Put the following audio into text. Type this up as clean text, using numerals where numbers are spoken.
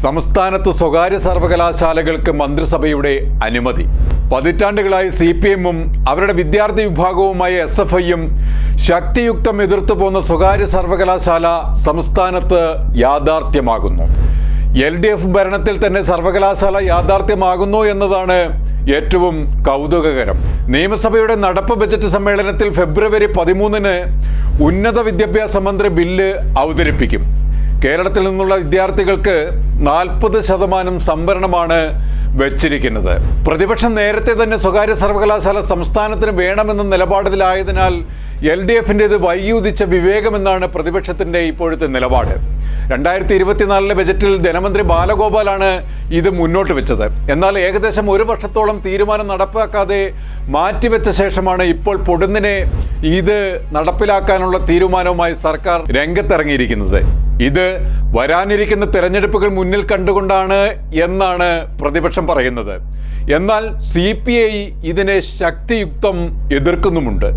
സംസ്ഥാനത്ത് സ്വകാര്യ സർവകലാശാലകൾക്ക് മന്ത്രിസഭയുടെ അനുമതി. പതിറ്റാണ്ടുകളായി CPM-ഉം അവരുടെ വിദ്യാർത്ഥി വിഭാഗവുമായ SFI-യും ശക്തിയുക്തം എതിർത്തു പോന്ന സ്വകാര്യ സർവകലാശാല സംസ്ഥാനത്ത് യാഥാർത്ഥ്യമാകുന്നു. LDF ഭരണത്തിൽ തന്നെ സർവകലാശാല യാഥാർത്ഥ്യമാകുന്നു എന്നതാണ് ഏറ്റവും കൗതുകകരം. നിയമസഭയുടെ നടപ്പ് ബജറ്റ് സമ്മേളനത്തിൽ ഫെബ്രുവരി 13-ന് ഉന്നത വിദ്യാഭ്യാസ മന്ത്രി ബില്ല് അവതരിപ്പിക്കും. കേരളത്തിൽ നിന്നുള്ള വിദ്യാർത്ഥികൾക്ക് 40% സംവരണമാണ് വെച്ചിരിക്കുന്നത്. പ്രതിപക്ഷം നേരത്തെ തന്നെ സ്വകാര്യ സർവകലാശാല സംസ്ഥാനത്തിന് വേണമെന്ന നിലപാടിലായതിനാൽ LDF-ന്റേത് വൈകിയുദിച്ച വിവേകമെന്നാണ് പ്രതിപക്ഷത്തിന്റെ ഇപ്പോഴത്തെ നിലപാട്. 2024 ബജറ്റിൽ ധനമന്ത്രി ബാലഗോപാലാണ് ഇത് മുന്നോട്ട് വെച്ചത്. എന്നാൽ ഏകദേശം 1 വർഷത്തോളം തീരുമാനം നടപ്പാക്കാതെ മാറ്റിവെച്ച ശേഷമാണ് ഇപ്പോൾ പൊടുന്നിനെ ഇത് നടപ്പിലാക്കാനുള്ള തീരുമാനവുമായി സർക്കാർ രംഗത്തിറങ്ങിയിരിക്കുന്നത്. ഇത് വരാനിരിക്കുന്ന തെരഞ്ഞെടുപ്പുകൾ മുന്നിൽ കണ്ടുകൊണ്ടാണ് എന്നാണ് പ്രതിപക്ഷം പറയുന്നത്. എന്നാൽ CPI ഇതിനെ ശക്തിയുക്തം എതിർക്കുന്നുമുണ്ട്.